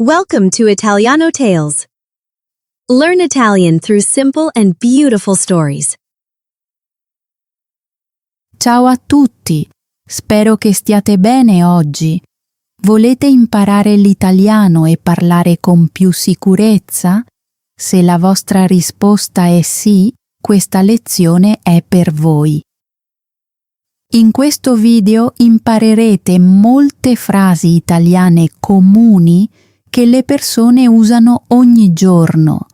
Welcome to Italiano Tales. Learn Italian through simple and beautiful stories. Ciao a tutti, spero che stiate bene oggi. Volete imparare l'italiano e parlare con più sicurezza? Se la vostra risposta è sì, questa lezione è per voi. In questo video imparerete molte frasi italiane comuni che le persone usano ogni giorno.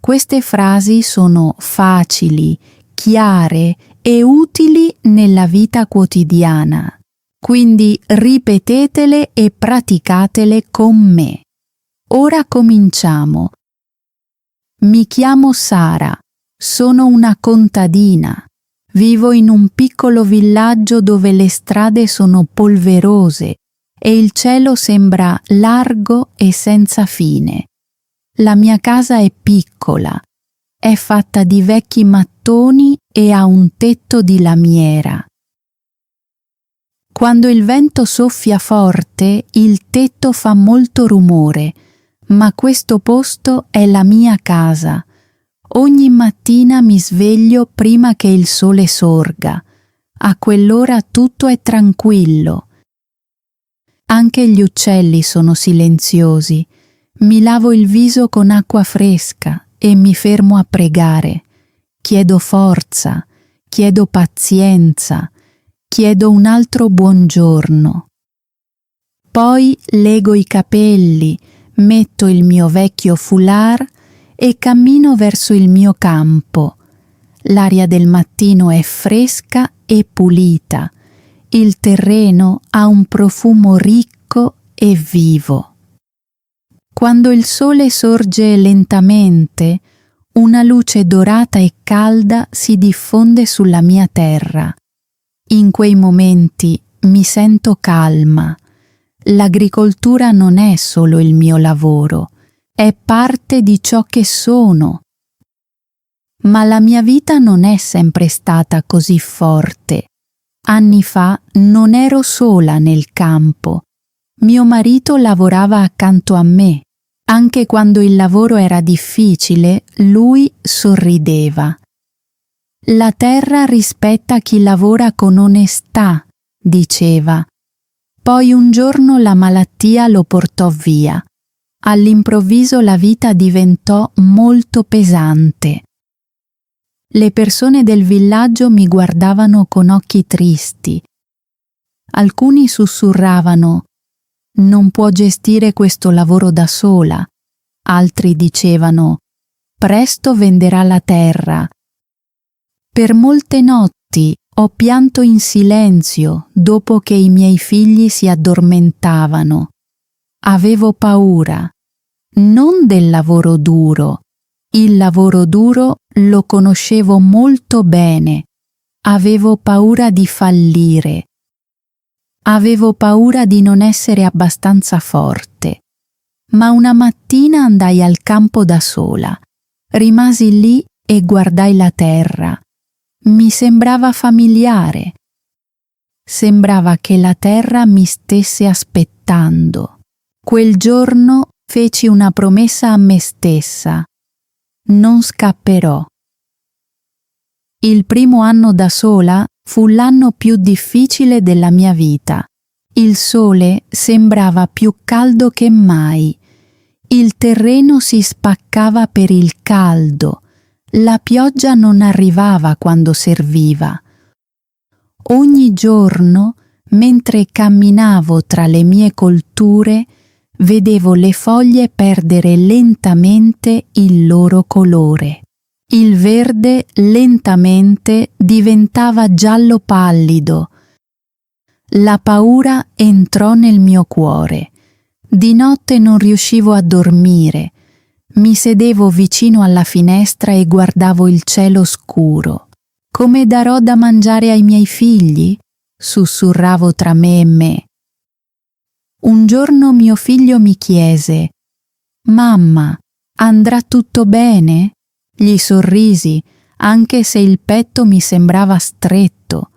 Queste frasi sono facili, chiare e utili nella vita quotidiana. Quindi ripetetele e praticatele con me. Ora cominciamo. Mi chiamo Sara, sono una contadina. Vivo in un piccolo villaggio dove le strade sono polverose e il cielo sembra largo e senza fine. La mia casa è piccola, è fatta di vecchi mattoni e ha un tetto di lamiera. Quando il vento soffia forte, il tetto fa molto rumore, ma questo posto è la mia casa. Ogni mattina mi sveglio prima che il sole sorga. A quell'ora tutto è tranquillo. Anche gli uccelli sono silenziosi. Mi lavo il viso con acqua fresca e mi fermo a pregare. Chiedo forza, chiedo pazienza, chiedo un altro buongiorno. Poi lego i capelli, metto il mio vecchio foulard e cammino verso il mio campo. L'aria del mattino è fresca e pulita. Il terreno ha un profumo ricco e vivo. Quando il sole sorge lentamente, una luce dorata e calda si diffonde sulla mia terra. In quei momenti mi sento calma. L'agricoltura non è solo il mio lavoro, è parte di ciò che sono. Ma la mia vita non è sempre stata così forte. Anni fa non ero sola nel campo. Mio marito lavorava accanto a me. Anche quando il lavoro era difficile, lui sorrideva. La terra rispetta chi lavora con onestà, diceva. Poi un giorno la malattia lo portò via. All'improvviso la vita diventò molto pesante. Le persone del villaggio mi guardavano con occhi tristi. Alcuni sussurravano: «Non può gestire questo lavoro da sola». Altri dicevano: «Presto venderà la terra». Per molte notti ho pianto in silenzio dopo che i miei figli si addormentavano. Avevo paura, non del lavoro duro. Il lavoro duro lo conoscevo molto bene. Avevo paura di fallire. Avevo paura di non essere abbastanza forte. Ma una mattina andai al campo da sola. Rimasi lì e guardai la terra. Mi sembrava familiare. Sembrava che la terra mi stesse aspettando. Quel giorno feci una promessa a me stessa. Non scapperò. Il primo anno da sola fu l'anno più difficile della mia vita. Il sole sembrava più caldo che mai. Il terreno si spaccava per il caldo. La pioggia non arrivava quando serviva. Ogni giorno, mentre camminavo tra le mie colture, vedevo le foglie perdere lentamente il loro colore. Il verde lentamente diventava giallo pallido. La paura entrò nel mio cuore. Di notte non riuscivo a dormire. Mi sedevo vicino alla finestra e guardavo il cielo scuro. Come darò da mangiare ai miei figli? Sussurravo tra me e me. Un giorno mio figlio mi chiese: «Mamma, andrà tutto bene?» Gli sorrisi, anche se il petto mi sembrava stretto.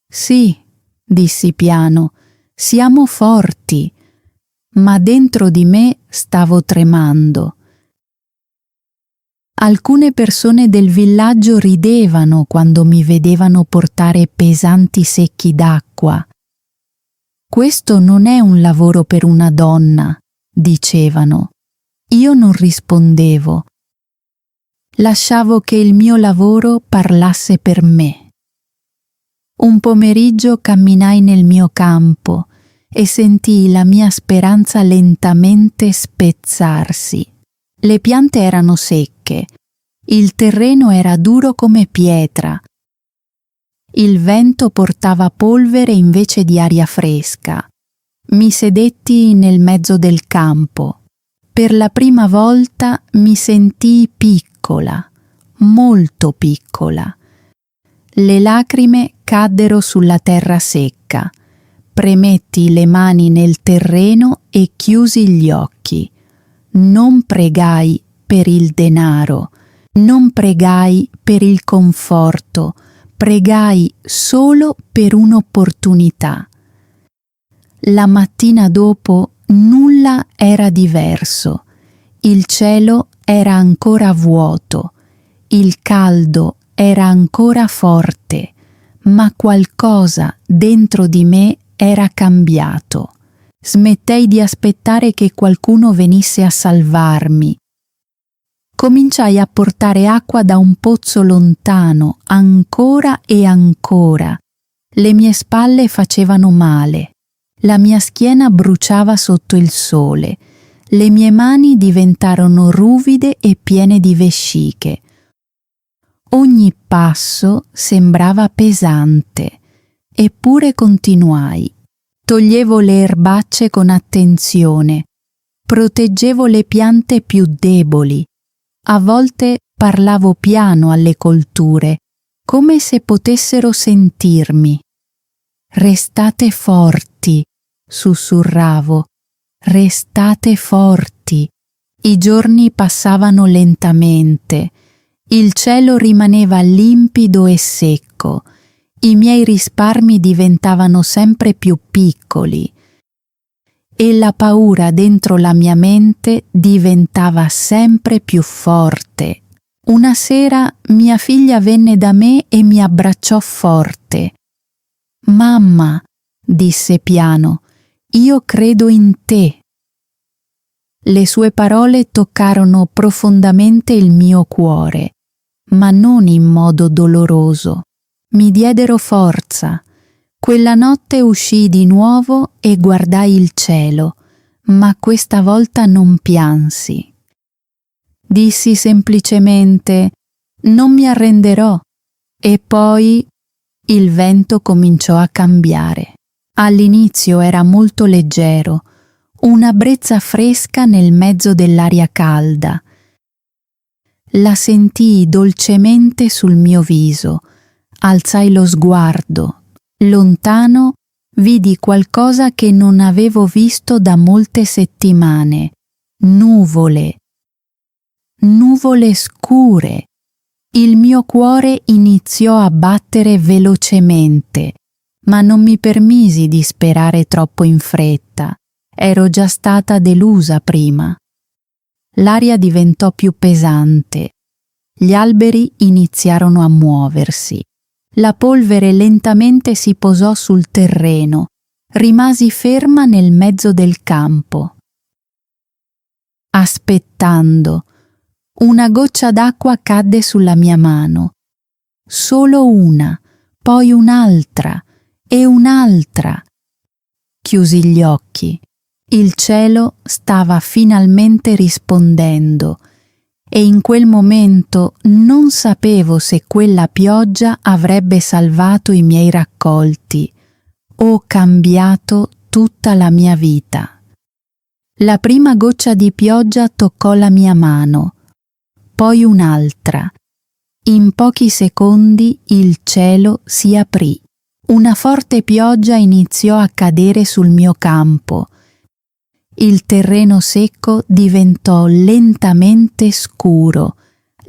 «Sì», dissi piano, «siamo forti». Ma dentro di me stavo tremando. Alcune persone del villaggio ridevano quando mi vedevano portare pesanti secchi d'acqua. «Questo non è un lavoro per una donna», dicevano. Io non rispondevo. Lasciavo che il mio lavoro parlasse per me. Un pomeriggio camminai nel mio campo e sentii la mia speranza lentamente spezzarsi. Le piante erano secche, il terreno era duro come pietra, il vento portava polvere invece di aria fresca. Mi sedetti nel mezzo del campo. Per la prima volta mi sentii piccola, molto piccola. Le lacrime caddero sulla terra secca. Premetti le mani nel terreno e chiusi gli occhi. Non pregai per il denaro, non pregai per il conforto, pregai solo per un'opportunità. La mattina dopo nulla era diverso. Il cielo era ancora vuoto, il caldo era ancora forte, ma qualcosa dentro di me era cambiato. Smettei di aspettare che qualcuno venisse a salvarmi. Cominciai a portare acqua da un pozzo lontano, ancora e ancora. Le mie spalle facevano male. La mia schiena bruciava sotto il sole. Le mie mani diventarono ruvide e piene di vesciche. Ogni passo sembrava pesante, eppure continuai. Toglievo le erbacce con attenzione, proteggevo le piante più deboli. A volte parlavo piano alle colture, come se potessero sentirmi. «Restate forti», sussurravo, «restate forti». I giorni passavano lentamente. Il cielo rimaneva limpido e secco. I miei risparmi diventavano sempre più piccoli e la paura dentro la mia mente diventava sempre più forte. Una sera mia figlia venne da me e mi abbracciò forte. «Mamma», disse piano, «io credo in te». Le sue parole toccarono profondamente il mio cuore, ma non in modo doloroso. Mi diedero forza. Quella notte uscii di nuovo e guardai il cielo, ma questa volta non piansi. Dissi semplicemente: «Non mi arrenderò», e poi il vento cominciò a cambiare. All'inizio era molto leggero, una brezza fresca nel mezzo dell'aria calda. La sentii dolcemente sul mio viso. Alzai lo sguardo. Lontano vidi qualcosa che non avevo visto da molte settimane. Nuvole. Nuvole scure. Il mio cuore iniziò a battere velocemente, ma non mi permisi di sperare troppo in fretta. Ero già stata delusa prima. L'aria diventò più pesante. Gli alberi iniziarono a muoversi. La polvere lentamente si posò sul terreno. Rimasi ferma nel mezzo del campo. Aspettando. Una goccia d'acqua cadde sulla mia mano. Solo una, poi un'altra e un'altra. Chiusi gli occhi. Il cielo stava finalmente rispondendo e in quel momento non sapevo se quella pioggia avrebbe salvato i miei raccolti o cambiato tutta la mia vita. La prima goccia di pioggia toccò la mia mano, poi un'altra. In pochi secondi il cielo si aprì. Una forte pioggia iniziò a cadere sul mio campo. Il terreno secco diventò lentamente scuro.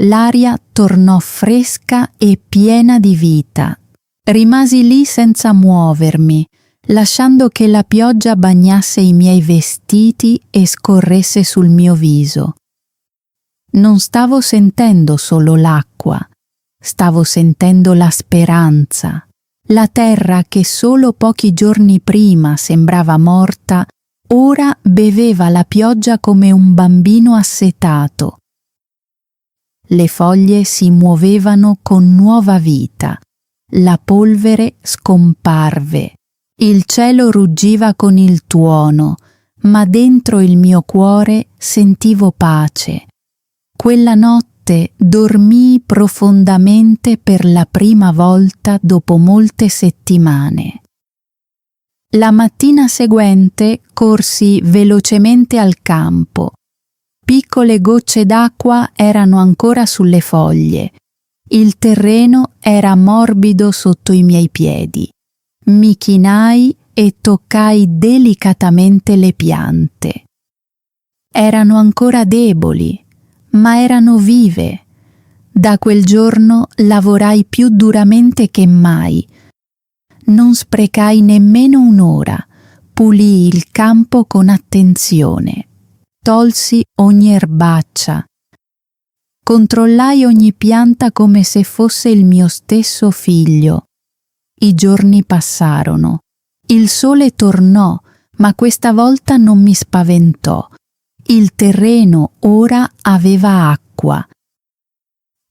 L'aria tornò fresca e piena di vita. Rimasi lì senza muovermi. lasciando che la pioggia bagnasse i miei vestiti e scorresse sul mio viso. Non stavo sentendo solo l'acqua, stavo sentendo la speranza. La terra che solo pochi giorni prima sembrava morta, ora beveva la pioggia come un bambino assetato. Le foglie si muovevano con nuova vita, la polvere scomparve, il cielo ruggiva con il tuono, ma dentro il mio cuore sentivo pace. Quella notte dormii profondamente per la prima volta dopo molte settimane. La mattina seguente corsi velocemente al campo. Piccole gocce d'acqua erano ancora sulle foglie. Il terreno era morbido sotto i miei piedi. Mi chinai e toccai delicatamente le piante. Erano ancora deboli, ma erano vive. Da quel giorno lavorai più duramente che mai. Non sprecai nemmeno un'ora, pulii il campo con attenzione. Tolsi ogni erbaccia. Controllai ogni pianta come se fosse il mio stesso figlio. I giorni passarono. Il sole tornò, ma questa volta non mi spaventò. Il terreno ora aveva acqua.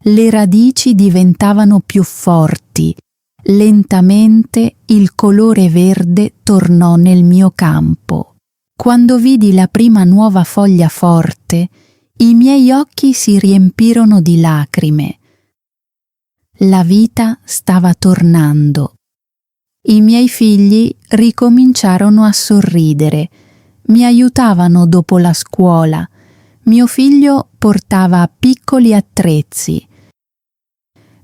Le radici diventavano più forti. Lentamente il colore verde tornò nel mio campo. Quando vidi la prima nuova foglia forte, i miei occhi si riempirono di lacrime. La vita stava tornando. I miei figli ricominciarono a sorridere. Mi aiutavano dopo la scuola. Mio figlio portava piccoli attrezzi.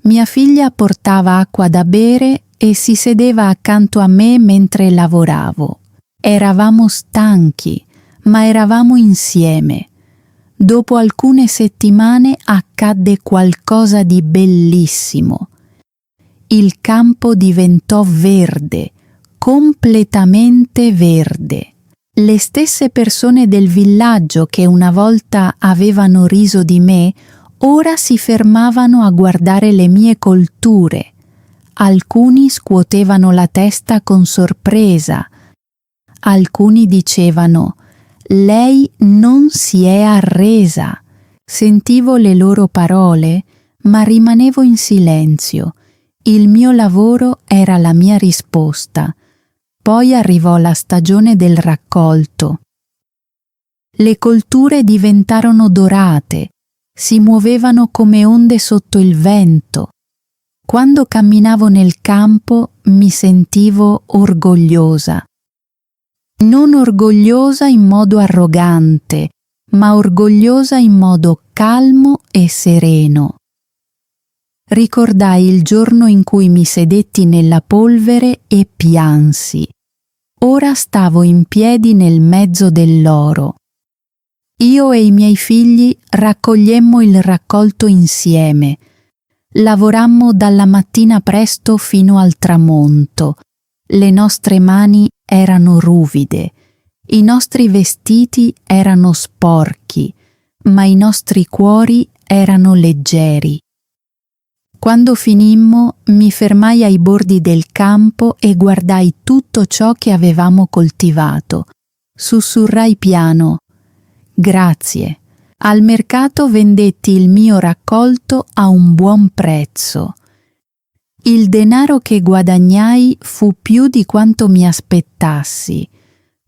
Mia figlia portava acqua da bere e si sedeva accanto a me mentre lavoravo. Eravamo stanchi, ma eravamo insieme. Dopo alcune settimane accadde qualcosa di bellissimo. Il campo diventò verde, completamente verde. Le stesse persone del villaggio che una volta avevano riso di me, ora si fermavano a guardare le mie colture. Alcuni scuotevano la testa con sorpresa. Alcuni dicevano: «Lei non si è arresa». Sentivo le loro parole, ma rimanevo in silenzio. Il mio lavoro era la mia risposta. Poi arrivò la stagione del raccolto. Le colture diventarono dorate, si muovevano come onde sotto il vento. Quando camminavo nel campo mi sentivo orgogliosa. Non orgogliosa in modo arrogante, ma orgogliosa in modo calmo e sereno. Ricordai il giorno in cui mi sedetti nella polvere e piansi. Ora stavo in piedi nel mezzo dell'oro. Io e i miei figli raccogliemmo il raccolto insieme. Lavorammo dalla mattina presto fino al tramonto. Le nostre mani erano ruvide, i nostri vestiti erano sporchi, ma i nostri cuori erano leggeri. Quando finimmo, mi fermai ai bordi del campo e guardai tutto ciò che avevamo coltivato. Sussurrai piano: «Grazie». Al mercato vendetti il mio raccolto a un buon prezzo. Il denaro che guadagnai fu più di quanto mi aspettassi.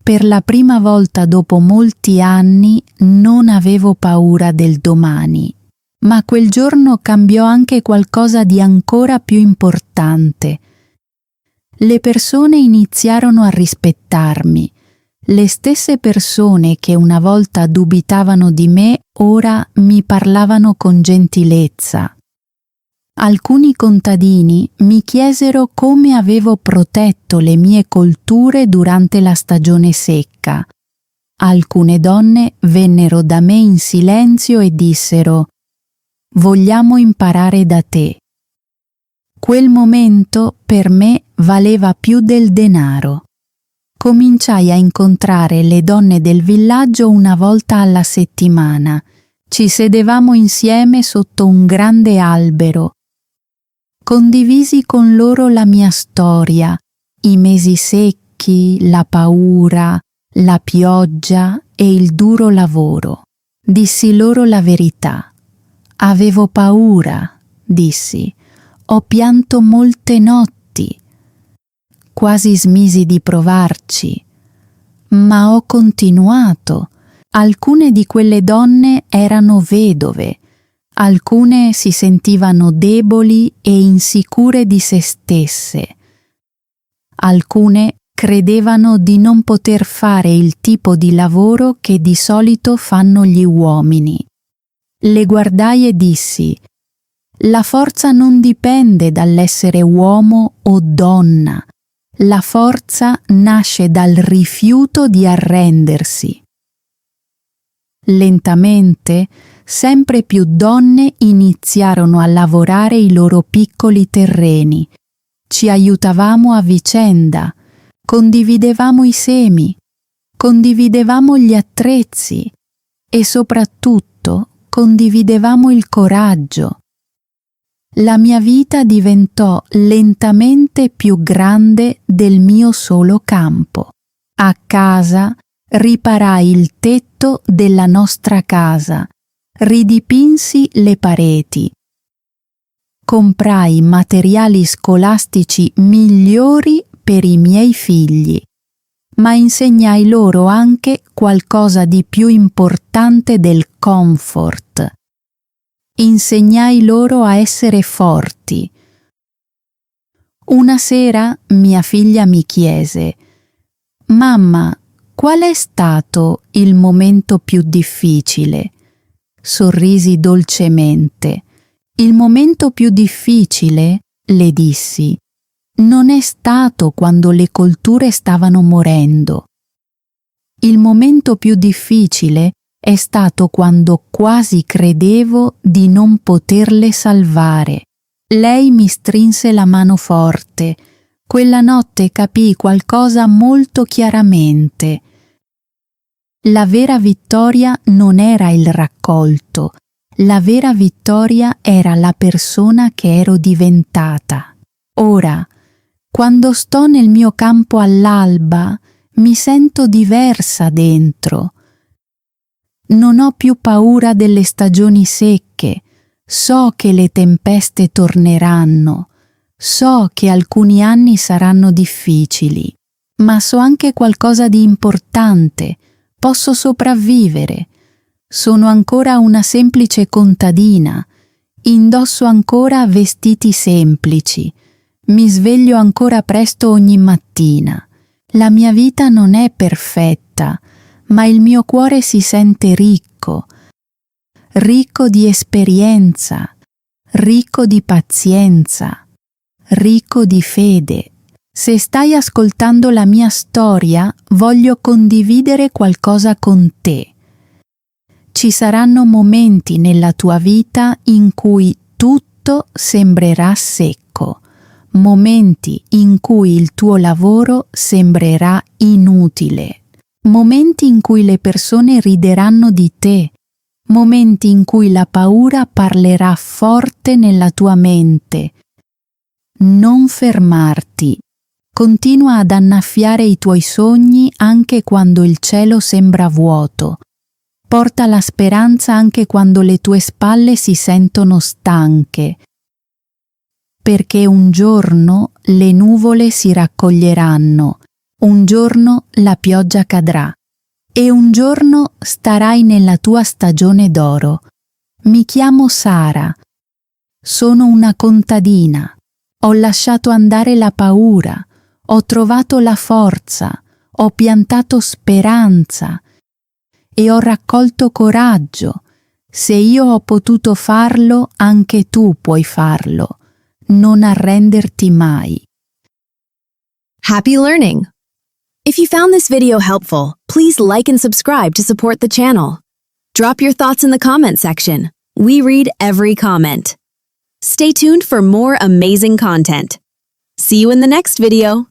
Per la prima volta dopo molti anni non avevo paura del domani. Ma quel giorno cambiò anche qualcosa di ancora più importante. Le persone iniziarono a rispettarmi. Le stesse persone che una volta dubitavano di me ora mi parlavano con gentilezza. Alcuni contadini mi chiesero come avevo protetto le mie colture durante la stagione secca. Alcune donne vennero da me in silenzio e dissero: «Vogliamo imparare da te». Quel momento per me valeva più del denaro. Cominciai a incontrare le donne del villaggio una volta alla settimana. Ci sedevamo insieme sotto un grande albero. Condivisi con loro la mia storia, i mesi secchi, la paura, la pioggia e il duro lavoro. Dissi loro la verità. Avevo paura, dissi. Ho pianto molte notti. Quasi smisi di provarci. Ma ho continuato. Alcune di quelle donne erano vedove. Alcune si sentivano deboli e insicure di se stesse. Alcune credevano di non poter fare il tipo di lavoro che di solito fanno gli uomini. Le guardai e dissi: la forza non dipende dall'essere uomo o donna. La forza nasce dal rifiuto di arrendersi. Lentamente, sempre più donne iniziarono a lavorare i loro piccoli terreni. Ci aiutavamo a vicenda, condividevamo i semi, condividevamo gli attrezzi e soprattutto condividevamo il coraggio. La mia vita diventò lentamente più grande del mio solo campo. A casa riparai il tetto della nostra casa, ridipinsi le pareti. Comprai materiali scolastici migliori per i miei figli, ma insegnai loro anche qualcosa di più importante del comfort. Insegnai loro a essere forti. Una sera mia figlia mi chiese: «Mamma, qual è stato il momento più difficile?» Sorrisi dolcemente. «Il momento più difficile», le dissi, «non è stato quando le colture stavano morendo. Il momento più difficile è stato quando quasi credevo di non poterle salvare». Lei mi strinse la mano forte. Quella notte capii qualcosa molto chiaramente. La vera vittoria non era il raccolto, la vera vittoria era la persona che ero diventata. Ora, quando sto nel mio campo all'alba, mi sento diversa dentro. Non ho più paura delle stagioni secche, so che le tempeste torneranno, so che alcuni anni saranno difficili, ma so anche qualcosa di importante. Posso sopravvivere. Sono ancora una semplice contadina. Indosso ancora vestiti semplici. Mi sveglio ancora presto ogni mattina. La mia vita non è perfetta, ma il mio cuore si sente ricco. Ricco di esperienza, ricco di pazienza, ricco di fede. Se stai ascoltando la mia storia, voglio condividere qualcosa con te. Ci saranno momenti nella tua vita in cui tutto sembrerà secco, momenti in cui il tuo lavoro sembrerà inutile, momenti in cui le persone rideranno di te, momenti in cui la paura parlerà forte nella tua mente. Non fermarti. Continua ad annaffiare i tuoi sogni anche quando il cielo sembra vuoto. Porta la speranza anche quando le tue spalle si sentono stanche. Perché un giorno le nuvole si raccoglieranno, un giorno la pioggia cadrà e un giorno starai nella tua stagione d'oro. Mi chiamo Sara. Sono una contadina. Ho lasciato andare la paura. Ho trovato la forza, ho piantato speranza e ho raccolto coraggio. Se io ho potuto farlo, anche tu puoi farlo. Non arrenderti mai. Happy learning! If you found this video helpful, please like and subscribe to support the channel. Drop your thoughts in the comment section. We read every comment. Stay tuned for more amazing content. See you in the next video.